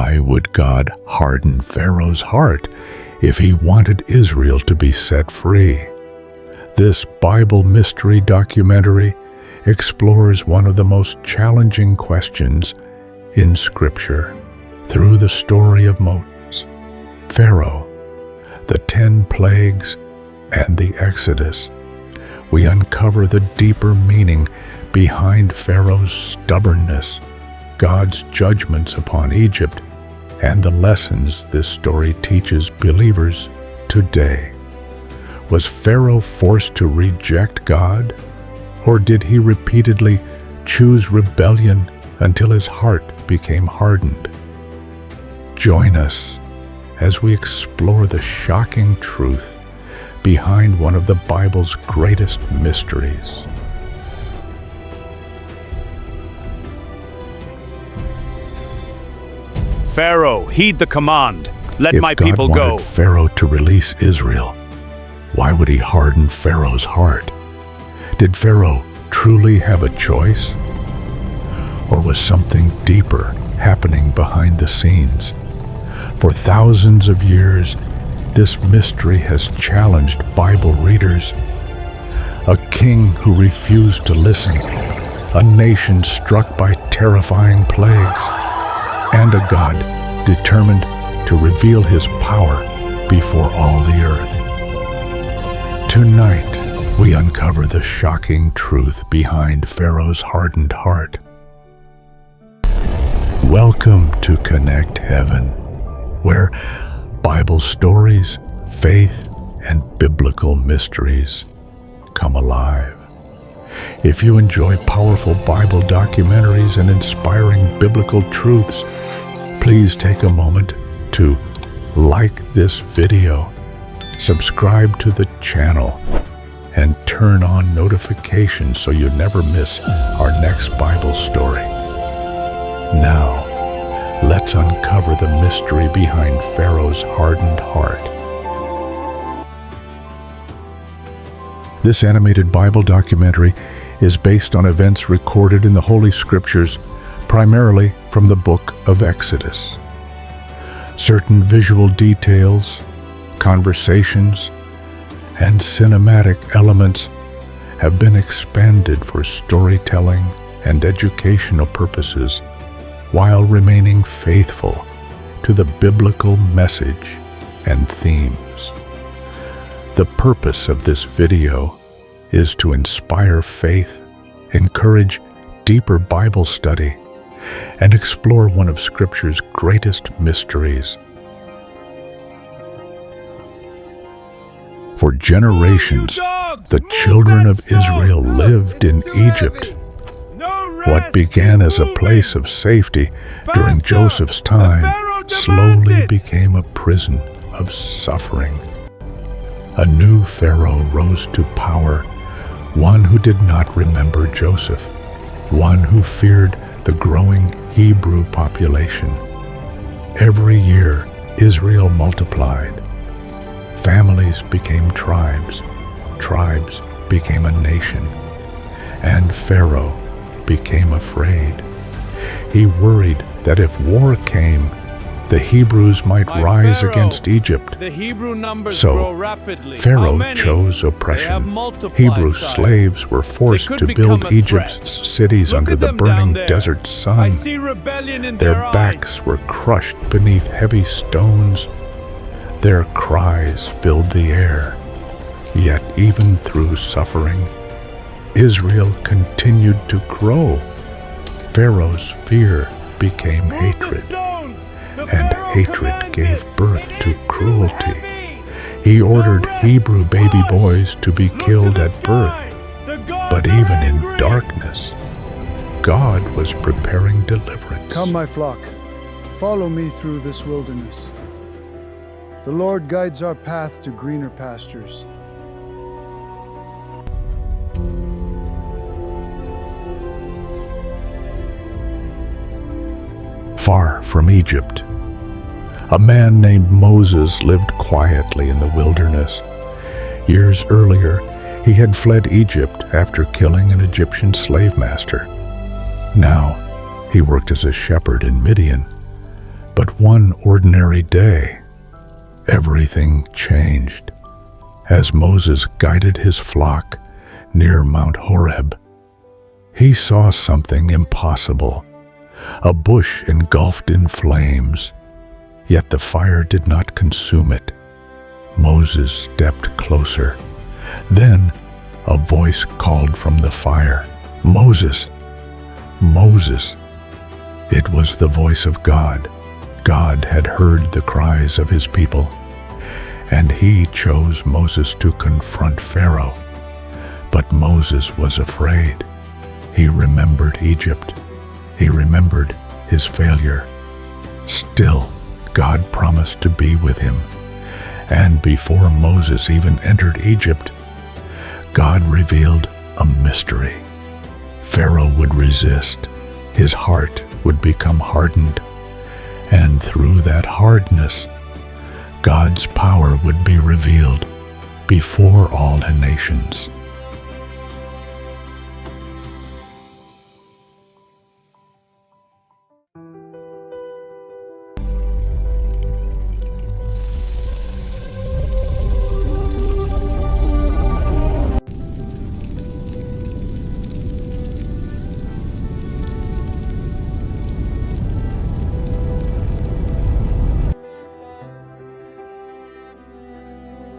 Why would God harden Pharaoh's heart if he wanted Israel to be set free? This Bible mystery documentary explores one of the most challenging questions in Scripture through the story of Moses, Pharaoh, the 10 plagues, and the Exodus. We uncover the deeper meaning behind Pharaoh's stubbornness, God's judgments upon Egypt, and the lessons this story teaches believers today. Was Pharaoh forced to reject God, or did he repeatedly choose rebellion until his heart became hardened? Join us as we explore the shocking truth behind one of the Bible's greatest mysteries. Pharaoh, heed the command. Let If my God people go. wanted Pharaoh to release Israel, why would he harden Pharaoh's heart? Did Pharaoh truly have a choice? Or was something deeper happening behind the scenes? For thousands of years, this mystery has challenged Bible readers. A king who refused to listen, a nation struck by terrifying plagues, and a God determined to reveal his power before all the earth. Tonight, we uncover the shocking truth behind Pharaoh's hardened heart. Welcome to Connect Heaven, where Bible stories, faith, and biblical mysteries come alive. If you enjoy powerful Bible documentaries and inspiring biblical truths, please take a moment to like this video, subscribe to the channel, and turn on notifications so you never miss our next Bible story. Now, let's uncover the mystery behind Pharaoh's hardened heart. This animated Bible documentary is based on events recorded in the Holy Scriptures, primarily from the book of Exodus. Certain visual details, conversations, and cinematic elements have been expanded for storytelling and educational purposes, while remaining faithful to the biblical message and themes. The purpose of this video is to inspire faith, encourage deeper Bible study, and explore one of Scripture's greatest mysteries. For generations, the children of Israel lived in Egypt. What began as a place of safety during Joseph's time slowly became a prison of suffering. A new Pharaoh rose to power, one who did not remember Joseph, one who feared the growing Hebrew population. Every year, Israel multiplied. Families became tribes, tribes became a nation, and Pharaoh became afraid. He worried that if war came, the Hebrews might rise against Egypt. The Hebrew numbers So, grow rapidly. Pharaoh How many? chose They have oppression. multiplied, Hebrew sire. slaves were forced could to become build a Egypt's threat. cities Look under at the them burning down there. desert I sun. see rebellion in Their their backs eyes. were crushed beneath heavy stones. Their cries filled the air. Yet even through suffering, Israel continued to grow. Pharaoh's fear became hatred, and hatred gave birth to cruelty. He ordered Hebrew baby boys to be killed at birth. But even in darkness, God was preparing deliverance. Come, my flock, follow me through this wilderness. The Lord guides our path to greener pastures. Far from Egypt, a man named Moses lived quietly in the wilderness. Years earlier, he had fled Egypt after killing an Egyptian slave master. Now, he worked as a shepherd in Midian. But one ordinary day, everything changed. As Moses guided his flock near Mount Horeb, he saw something impossible, a bush engulfed in flames, yet the fire did not consume it. Moses stepped closer. Then a voice called from the fire, "Moses, Moses." It was the voice of God. God had heard the cries of his people, and he chose Moses to confront Pharaoh. But Moses was afraid. He remembered Egypt. He remembered his failure. Still, God promised to be with him. And before Moses even entered Egypt, God revealed a mystery. Pharaoh would resist. His heart would become hardened. And through that hardness, God's power would be revealed before all the nations.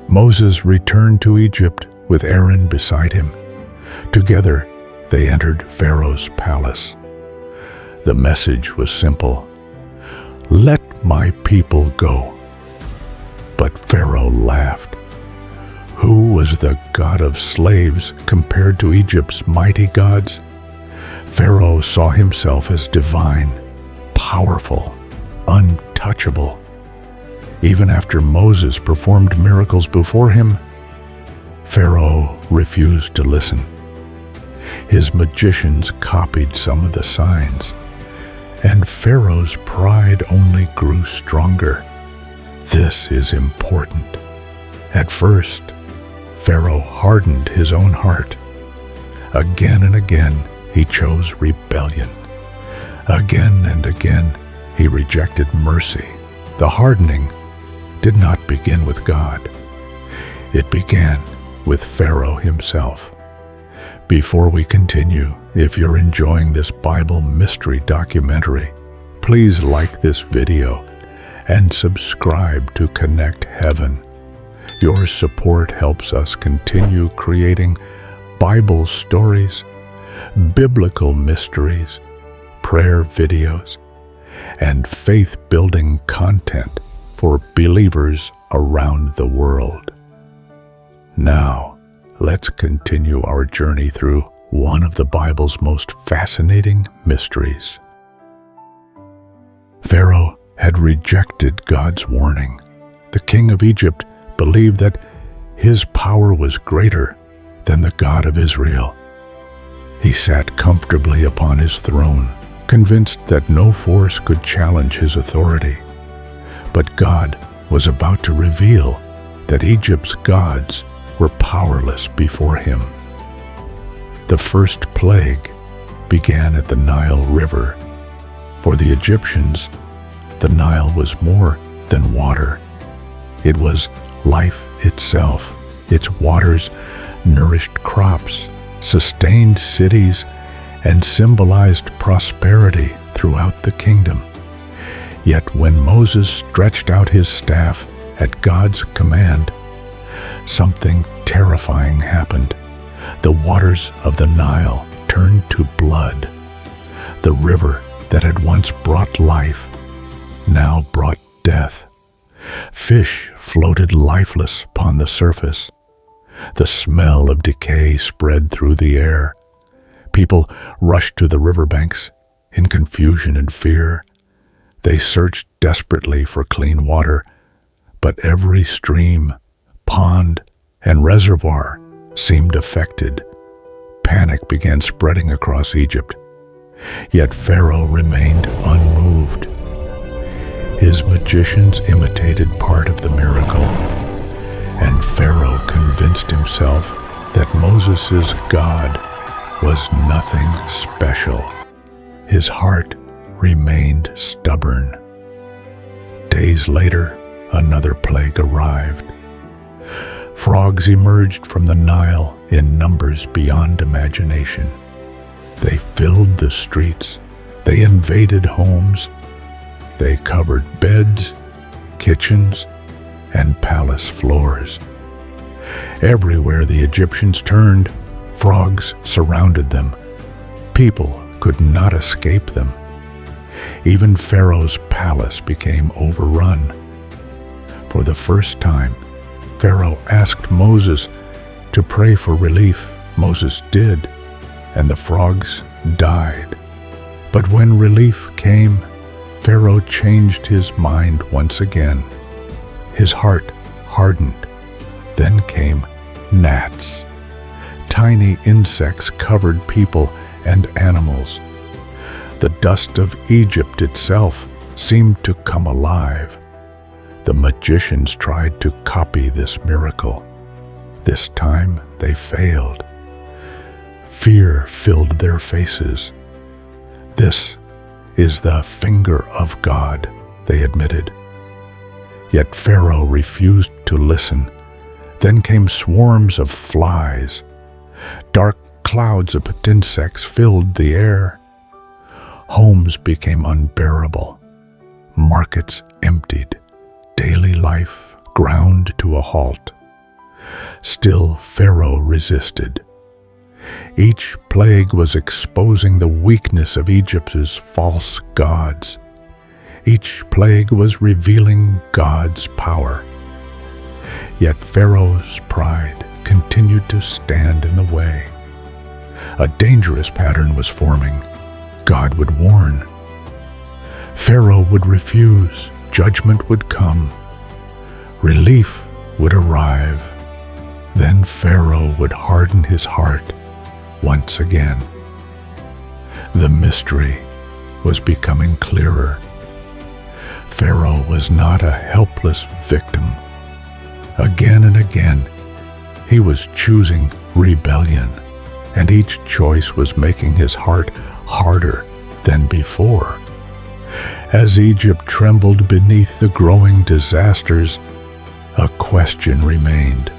Moses returned to Egypt with Aaron beside him. Together, they entered Pharaoh's palace. The message was simple: "Let my people go." But Pharaoh laughed. Who was the god of slaves compared to Egypt's mighty gods? Pharaoh saw himself as divine, powerful, untouchable. Even after Moses performed miracles before him, Pharaoh refused to listen. His magicians copied some of the signs, and Pharaoh's pride only grew stronger. This is important. At first, Pharaoh hardened his own heart. Again and again, he chose rebellion. Again and again, he rejected mercy. The hardening did not begin with God. It began with Pharaoh himself. Before we continue, if you're enjoying this Bible mystery documentary, please like this video and subscribe to Connect Heaven. Your support helps us continue creating Bible stories, biblical mysteries, prayer videos, and faith-building content for believers around the world. Now, let's continue our journey through one of the Bible's most fascinating mysteries. Pharaoh had rejected God's warning. The king of Egypt believed that his power was greater than the God of Israel. He sat comfortably upon his throne, convinced that no force could challenge his authority. But God was about to reveal that Egypt's gods were powerless before him. The first plague began at the Nile River. For the Egyptians, the Nile was more than water. It was life itself. Its waters nourished crops, sustained cities, and symbolized prosperity throughout the kingdom. Yet when Moses stretched out his staff at God's command, something terrifying happened. The waters of the Nile turned to blood. The river that had once brought life now brought death. Fish floated lifeless upon the surface. The smell of decay spread through the air. People rushed to the riverbanks in confusion and fear. They searched desperately for clean water, but every stream, pond, and reservoir seemed affected. Panic began spreading across Egypt. Yet Pharaoh remained unmoved. His magicians imitated part of the miracle, and Pharaoh convinced himself that Moses' God was nothing special. His heart remained stubborn. days later, another plague arrived. Frogs emerged from the Nile in numbers beyond imagination. They filled the streets. They invaded homes. They covered beds, kitchens, and palace floors. Everywhere the Egyptians turned, frogs surrounded them. People could not escape them. Even Pharaoh's palace became overrun. For the first time, Pharaoh asked Moses to pray for relief. Moses did, and the frogs died. But when relief came, Pharaoh changed his mind once again. His heart hardened. Then came gnats. Tiny insects covered people and animals. The dust of Egypt itself seemed to come alive. The magicians tried to copy this miracle. This time they failed. Fear filled their faces. "This is the finger of God," they admitted. Yet Pharaoh refused to listen. Then came swarms of flies. Dark clouds of insects filled the air. Homes became unbearable. Markets emptied. Daily life ground to a halt. Still Pharaoh resisted. Each plague was exposing the weakness of Egypt's false gods. Each plague was revealing God's power. Yet Pharaoh's pride continued to stand in the way. A dangerous pattern was forming. God would warn. Pharaoh would refuse. Judgment would come. Relief would arrive. Then Pharaoh would harden his heart once again. The mystery was becoming clearer. Pharaoh was not a helpless victim. Again and again, he was choosing rebellion, and each choice was making his heart harder than before. As Egypt trembled beneath the growing disasters, a question remained.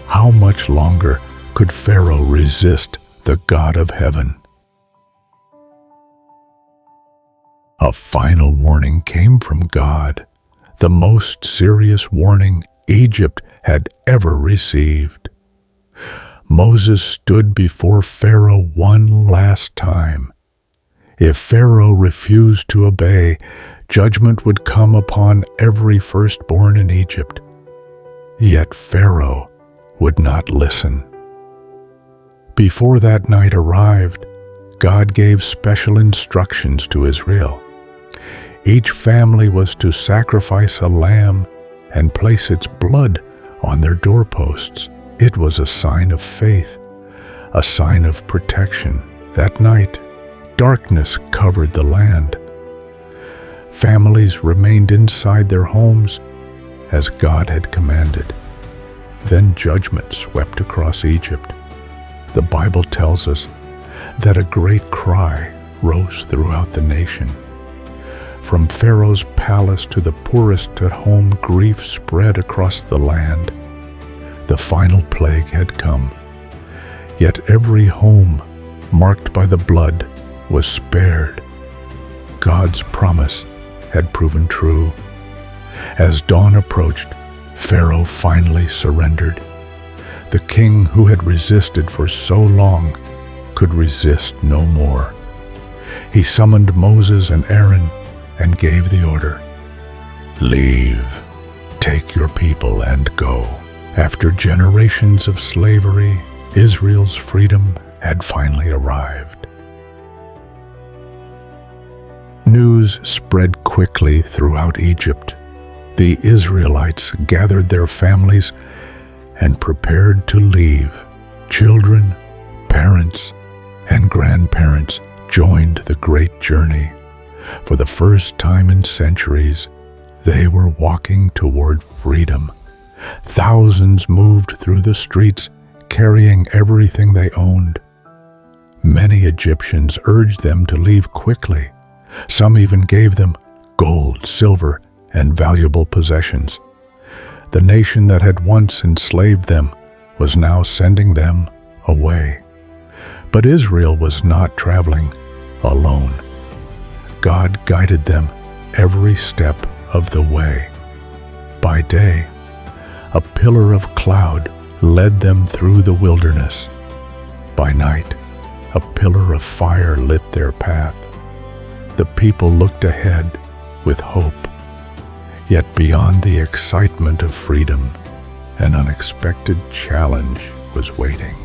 How much longer could Pharaoh resist the God of heaven? A final warning came from God, the most serious warning Egypt had ever received. Moses stood before Pharaoh one last time. If Pharaoh refused to obey, judgment would come upon every firstborn in Egypt. Yet Pharaoh would not listen. Before that night arrived, God gave special instructions to Israel. Each family was to sacrifice a lamb and place its blood on their doorposts. It was a sign of faith, a sign of protection. That night, darkness covered the land. Families remained inside their homes as God had commanded. Then judgment swept across Egypt. The Bible tells us that a great cry rose throughout the nation. From Pharaoh's palace to the poorest at home, grief spread across the land. The final plague had come. Yet every home marked by the blood was spared. God's promise had proven true. As dawn approached, Pharaoh finally surrendered. The king who had resisted for so long could resist no more. He summoned Moses and Aaron and gave the order, "Leave, take your people and go." After generations of slavery, Israel's freedom had finally arrived. News spread quickly throughout Egypt. The Israelites gathered their families and prepared to leave. Children, parents, and grandparents joined the great journey. For the first time in centuries, they were walking toward freedom. Thousands moved through the streets, carrying everything they owned. Many Egyptians urged them to leave quickly. Some even gave them gold, silver, and valuable possessions. The nation that had once enslaved them was now sending them away. But Israel was not traveling alone. God guided them every step of the way. By day, a pillar of cloud led them through the wilderness. By night, a pillar of fire lit their path. The people looked ahead with hope. Yet beyond the excitement of freedom, an unexpected challenge was waiting.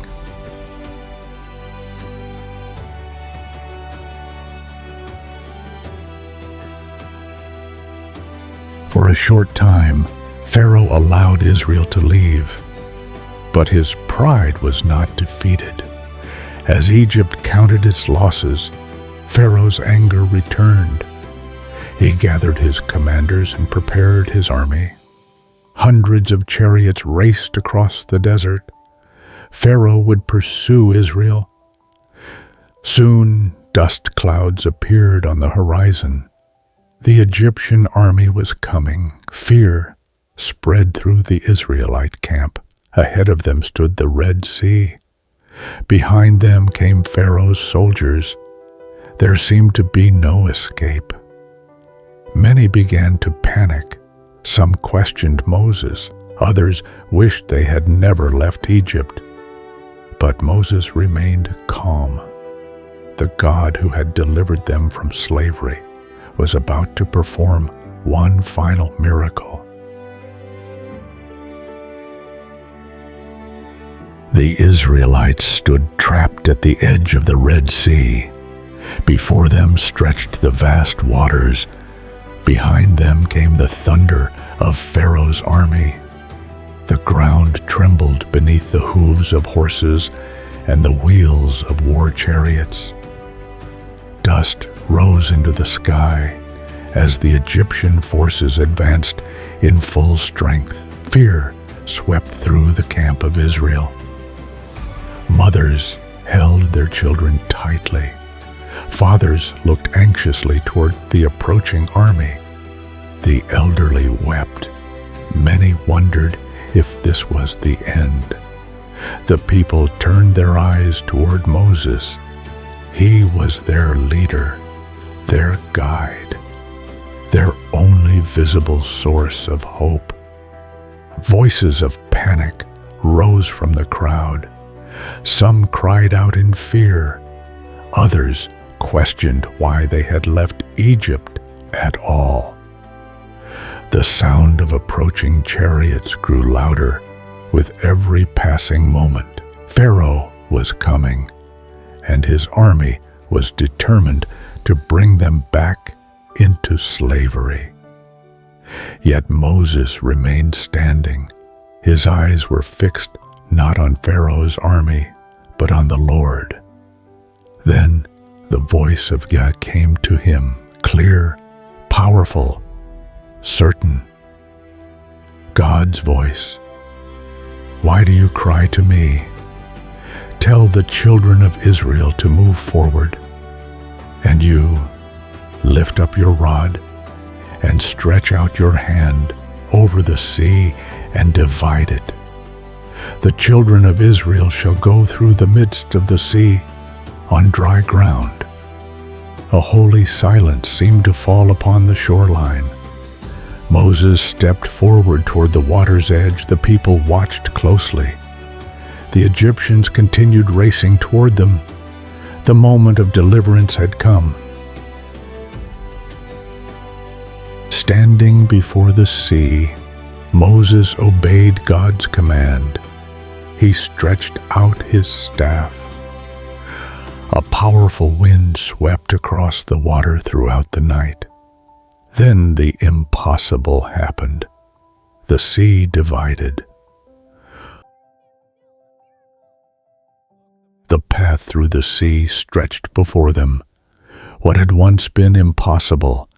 For a short time, Pharaoh allowed Israel to leave, but his pride was not defeated. As Egypt counted its losses, Pharaoh's anger returned. He gathered his commanders and prepared his army. Hundreds of chariots raced across the desert. Pharaoh would pursue Israel. Soon, dust clouds appeared on the horizon. The Egyptian army was coming. Fear spread through the Israelite camp. Ahead of them stood the Red Sea. Behind them came Pharaoh's soldiers. There seemed to be no escape. Many began to panic. Some questioned Moses. Others wished they had never left Egypt. But Moses remained calm. The God who had delivered them from slavery was about to perform one final miracle. The Israelites stood trapped at the edge of the Red Sea. Before them stretched the vast waters. Behind them came the thunder of Pharaoh's army. The ground trembled beneath the hooves of horses and the wheels of war chariots. Dust rose into the sky as the Egyptian forces advanced in full strength. Fear swept through the camp of Israel. Mothers held their children tightly. Fathers looked anxiously toward the approaching army. The elderly wept. Many wondered if this was the end. The people turned their eyes toward Moses. He was their leader, their guide, their only visible source of hope. Voices of panic rose from the crowd. Some cried out in fear. Others questioned why they had left Egypt at all. The sound of approaching chariots grew louder with every passing moment. Pharaoh was coming, and his army was determined to bring them back into slavery. Yet Moses remained standing. His eyes were fixed not on Pharaoh's army, but on the Lord. Then the voice of God came to him, clear, powerful, certain. God's voice. Why do you cry to me? Tell the children of Israel to move forward. And you, lift up your rod and stretch out your hand over the sea and divide it. The children of Israel shall go through the midst of the sea on dry ground. A holy silence seemed to fall upon the shoreline. Moses stepped forward toward the water's edge. The people watched closely. The Egyptians continued racing toward them. The moment of deliverance had come. Standing before the sea, Moses obeyed God's command. He stretched out his staff. A powerful wind swept across the water throughout the night. Then the impossible happened. The sea divided. The path through the sea stretched before them. What had once been impossible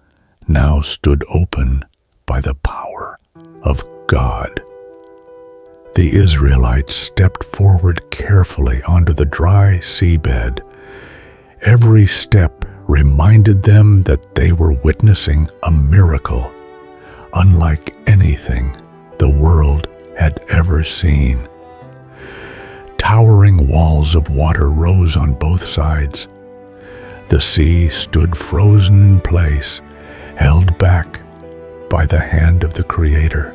now stood open by the power of God. The Israelites stepped forward carefully onto the dry seabed. Every step reminded them that they were witnessing a miracle, unlike anything the world had ever seen. Towering walls of water rose on both sides. The sea stood frozen in place, held back by the hand of the Creator.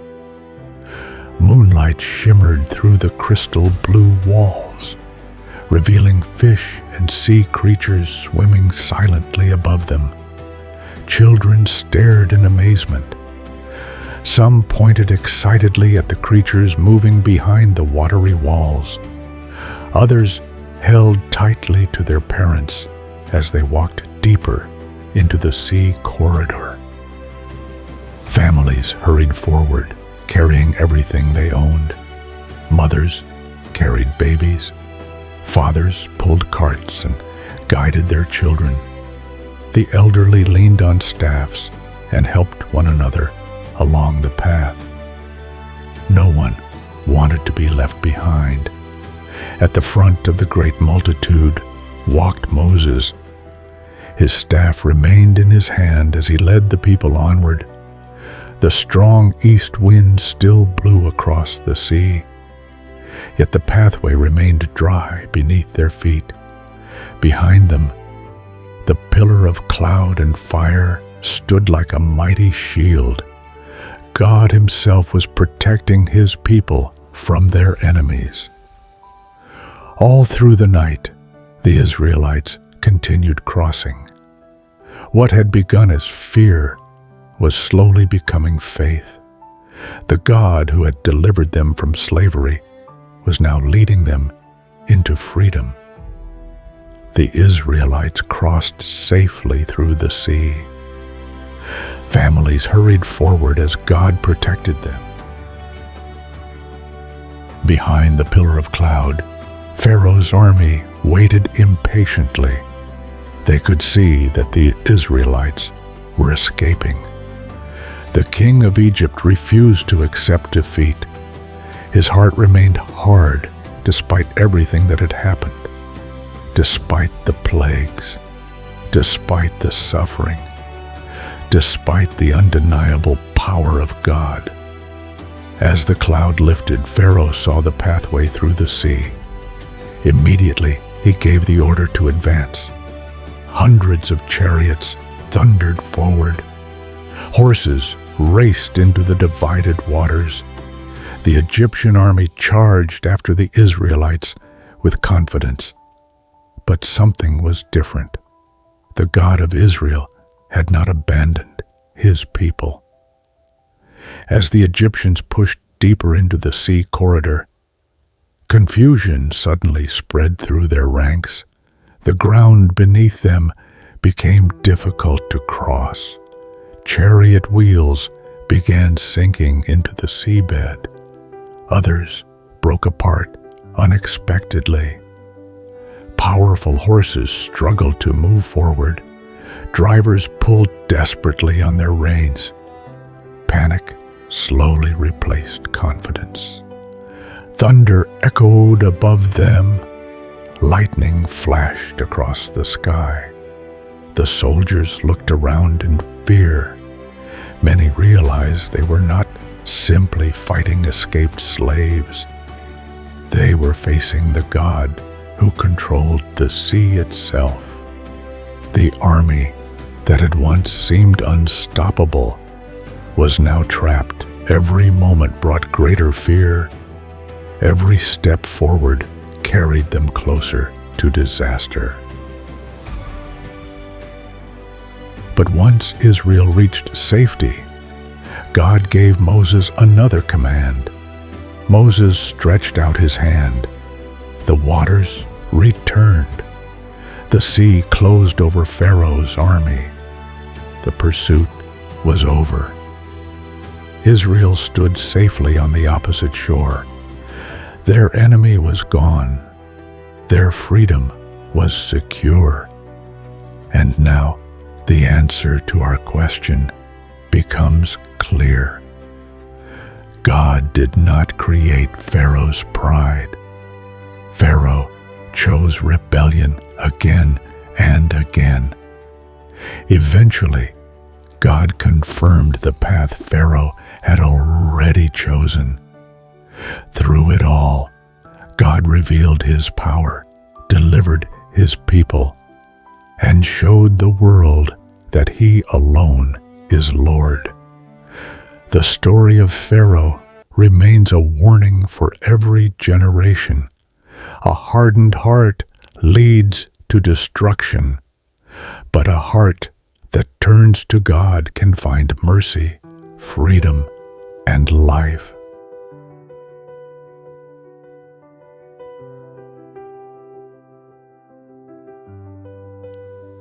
Moonlight shimmered through the crystal blue walls, revealing fish and sea creatures swimming silently above them. Children stared in amazement. Some pointed excitedly at the creatures moving behind the watery walls. Others held tightly to their parents as they walked deeper into the sea corridor. Families hurried forward, carrying everything they owned. Mothers carried babies. Fathers pulled carts and guided their children. The elderly leaned on staffs and helped one another along the path. No one wanted to be left behind. At the front of the great multitude walked Moses. His staff remained in his hand as he led the people onward. The strong east wind still blew across the sea, yet the pathway remained dry beneath their feet. Behind them, the pillar of cloud and fire stood like a mighty shield. God Himself was protecting His people from their enemies. All through the night, the Israelites continued crossing. What had begun as fear was slowly becoming faith. The God who had delivered them from slavery was now leading them into freedom. The Israelites crossed safely through the sea. Families hurried forward as God protected them. Behind the pillar of cloud, Pharaoh's army waited impatiently. They could see that the Israelites were escaping. The king of Egypt refused to accept defeat. His heart remained hard despite everything that had happened, despite the plagues, despite the suffering, despite the undeniable power of God. As the cloud lifted, Pharaoh saw the pathway through the sea. Immediately, he gave the order to advance. Hundreds of chariots thundered forward. Horses raced into the divided waters. The Egyptian army charged after the Israelites with confidence. But something was different. The God of Israel had not abandoned His people. As the Egyptians pushed deeper into the sea corridor, confusion suddenly spread through their ranks. The ground beneath them became difficult to cross. Chariot wheels began sinking into the seabed. Others broke apart unexpectedly. Powerful horses struggled to move forward. Drivers pulled desperately on their reins. Panic slowly replaced confidence. Thunder echoed above them. Lightning flashed across the sky. The soldiers looked around in fear. Many realized they were not simply fighting escaped slaves. They were facing the God who controlled the sea itself. The army that had once seemed unstoppable was now trapped. Every moment brought greater fear. Every step forward carried them closer to disaster. But once Israel reached safety, God gave Moses another command. Moses stretched out his hand. The waters returned. The sea closed over Pharaoh's army. The pursuit was over. Israel stood safely on the opposite shore. Their enemy was gone. Their freedom was secure. And now the answer to our question becomes clear. God did not create Pharaoh's pride. Pharaoh chose rebellion again and again. Eventually, God confirmed the path Pharaoh had already chosen. Through it all, God revealed his power, delivered his people, and showed the world that he alone is Lord. The story of Pharaoh remains a warning for every generation. A hardened heart leads to destruction, but a heart that turns to God can find mercy, freedom, and life.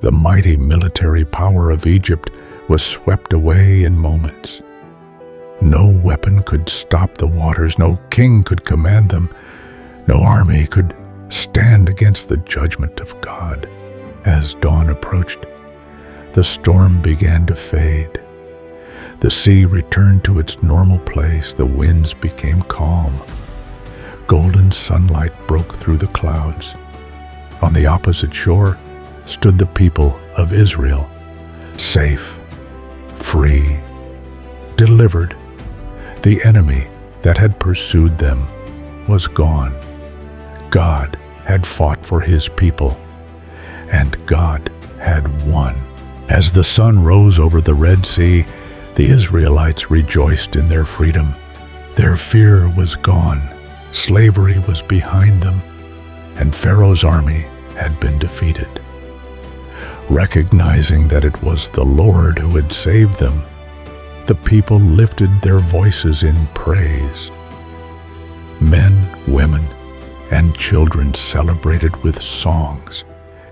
The mighty military power of Egypt was swept away in moments. No weapon could stop the waters, no king could command them, no army could stand against the judgment of God. As dawn approached, the storm began to fade. The sea returned to its normal place, the winds became calm. Golden sunlight broke through the clouds. On the opposite shore stood the people of Israel, safe, free, delivered. The enemy that had pursued them was gone. God had fought for his people, and God had won. As the sun rose over the Red Sea, the Israelites rejoiced in their freedom. Their fear was gone, slavery was behind them, and Pharaoh's army had been defeated. Recognizing that it was the Lord who had saved them, the people lifted their voices in praise. Men, women, and children celebrated with songs,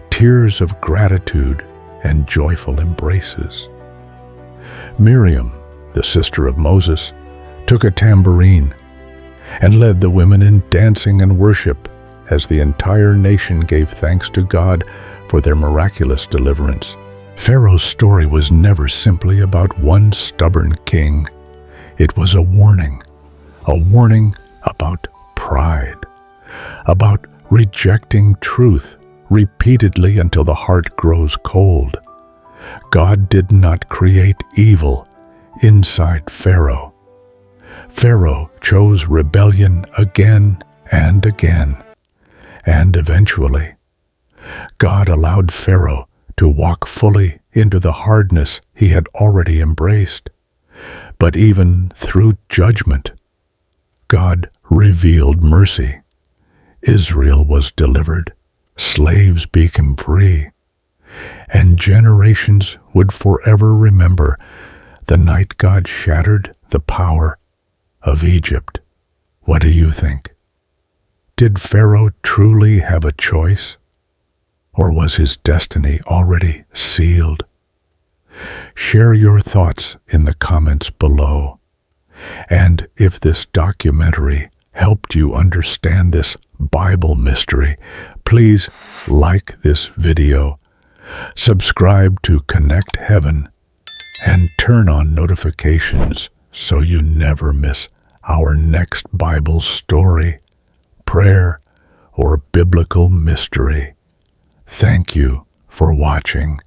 tears of gratitude, and joyful embraces. Miriam, the sister of Moses, took a tambourine and led the women in dancing and worship as the entire nation gave thanks to God for their miraculous deliverance. Pharaoh's story was never simply about one stubborn king. It was a warning about pride, about rejecting truth repeatedly until the heart grows cold. God did not create evil inside Pharaoh. Pharaoh chose rebellion again and again, and eventually, God allowed Pharaoh to walk fully into the hardness he had already embraced. But even through judgment, God revealed mercy. Israel was delivered, slaves became free, and generations would forever remember the night God shattered the power of Egypt. What do you think? Did Pharaoh truly have a choice? Or was his destiny already sealed? Share your thoughts in the comments below. And if this documentary helped you understand this Bible mystery, please like this video, subscribe to Connect Heaven, and turn on notifications so you never miss our next Bible story, prayer, or biblical mystery. Thank you for watching.